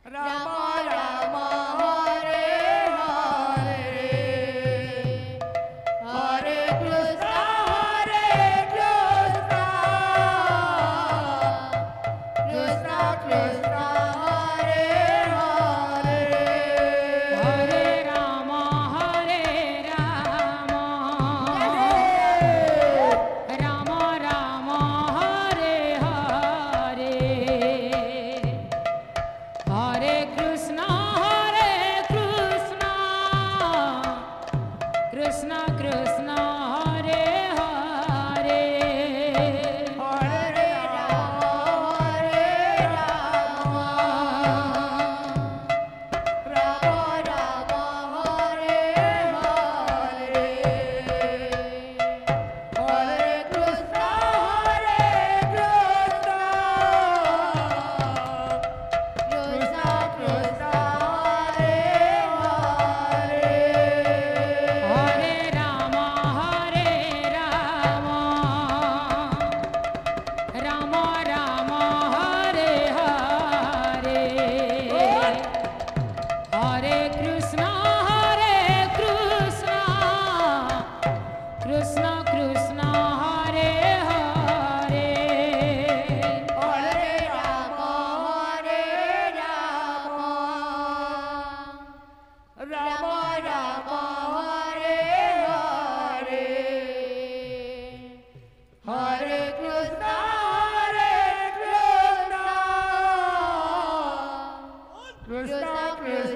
Krishna Krishna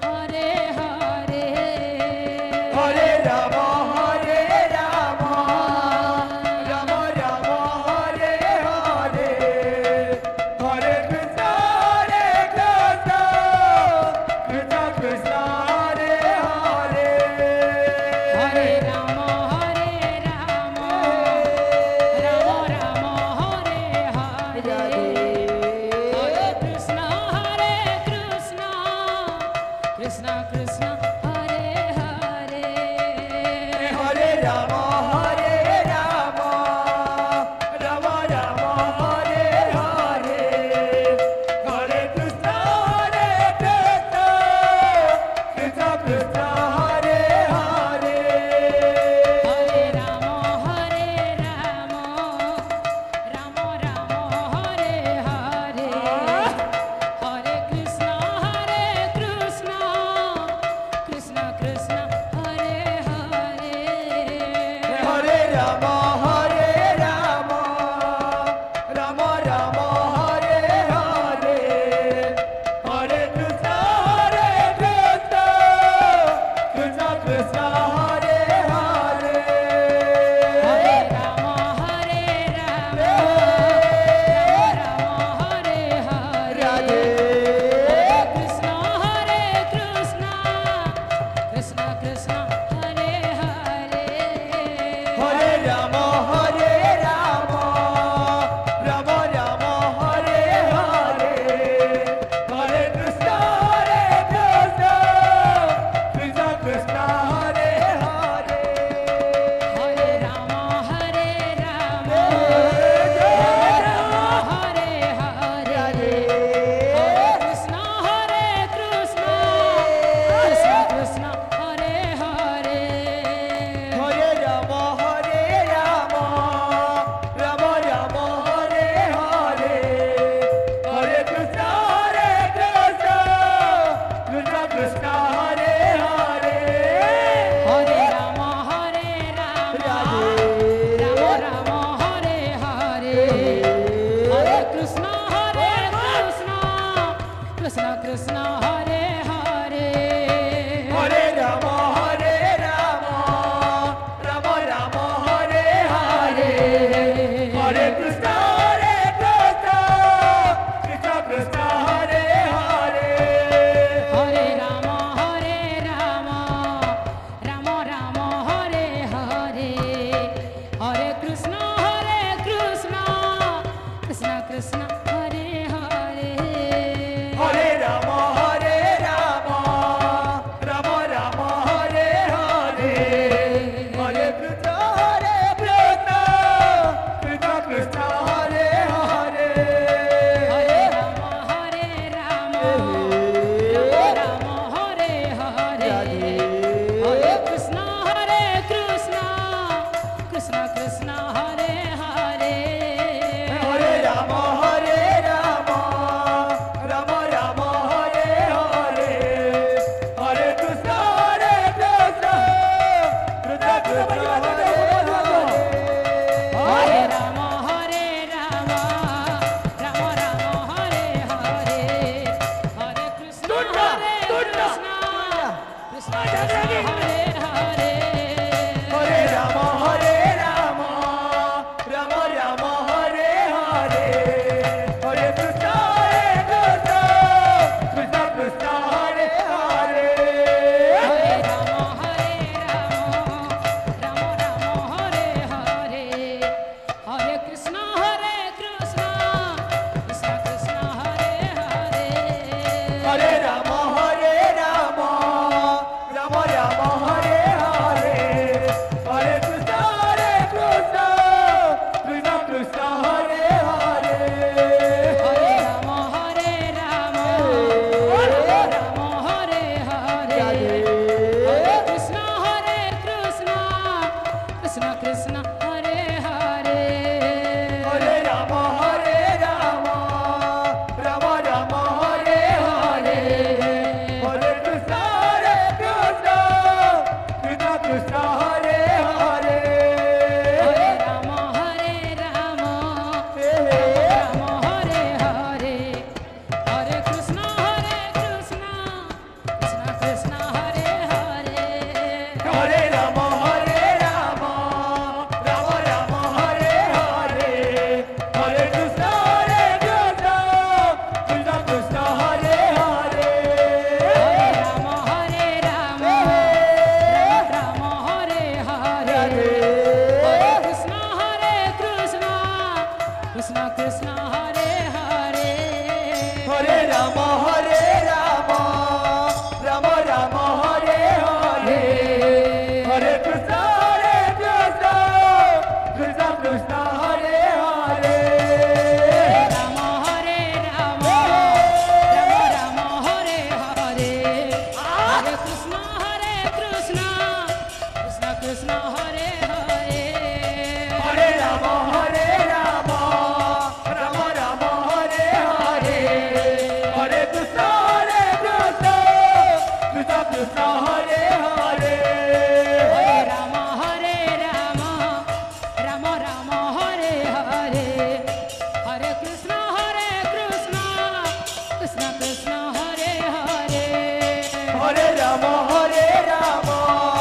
Hare Hare Hare Rama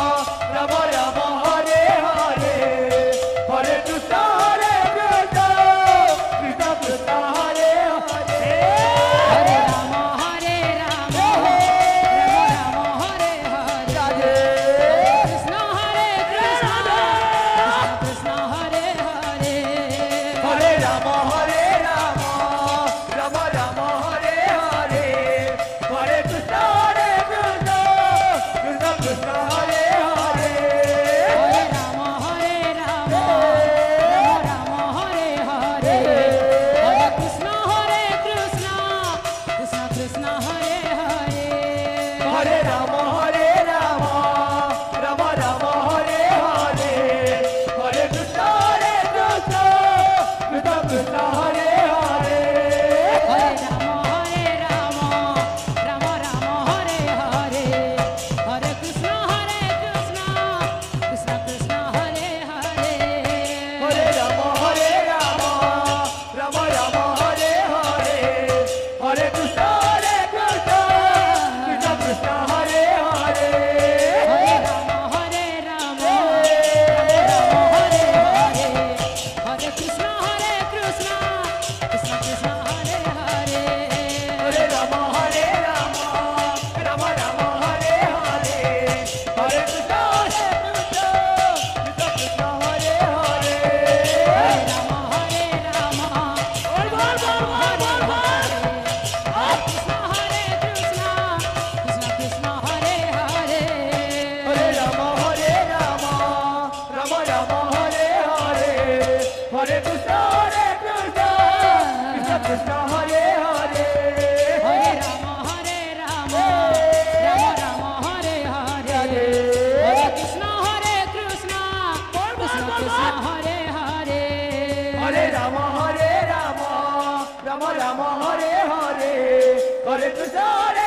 Krishna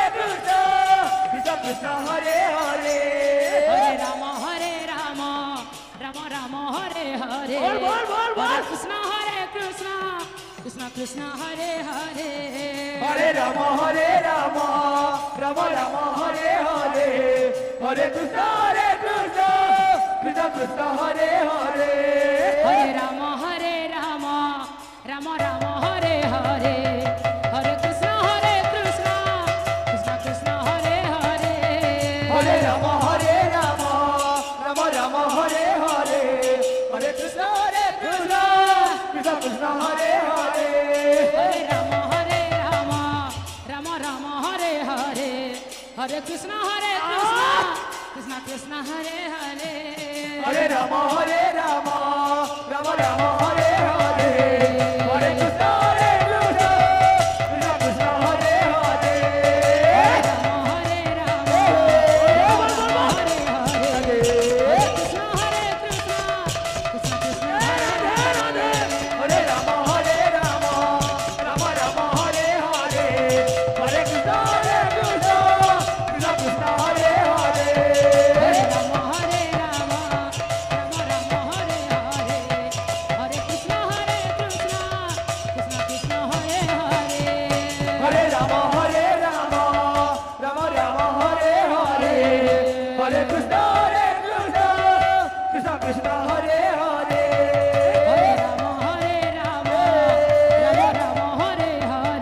Krishna Krishna Hare Hare Hare Rama Rama Rama Hare Hare Hare Krishna Krishna Krishna Hare Hare Hare Rama Rama Rama Hare Hare Hare Krishna Krishna Krishna Hare Hare Hare Rama Rama Rama Hare Hare Hare Krishna Krishna Krishna Hare Hare Hare Rama Rama Rama Hare Hare Hare Krishna Krishna Krishna Hare Hare Hare Rama Rama Rama Hare Hare Hare Krishna Krishna Krishna Hare Hare Hare Rama Rama Rama Hare Hare Hare Krishna Krishna Krishna Hare Hare Hare Rama Rama Hare Hare Hare Krishna Krishna Krishna Hare Hare Hare Rama Rama Rama Hare Hare Hare Krishna Krishna Krishna Hare Hare Hare Rama Rama Rama Hare Hare Hare Krishna Krishna Krishna Hare Hare Hare Rama Rama Rama Hare Hare Hare Krishna Krishna Krishna Hare Hare Hare Rama Rama Rama Hare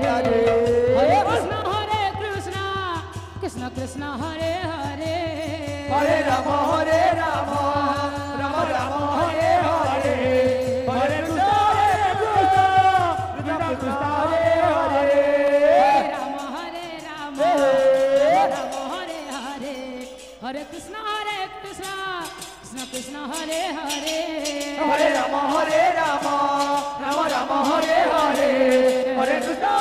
Hare Hare Krishna Krishna Krishna Hare Hare Hare Rama Rama Rama Hare Hare Hare Krishna Krishna Krishna Hare Hare Hare Rama Rama Hare Hare Hare Krishna Krishna Krishna Hare Hare Hare Rama Rama Rama Hare Hare Hare Krishna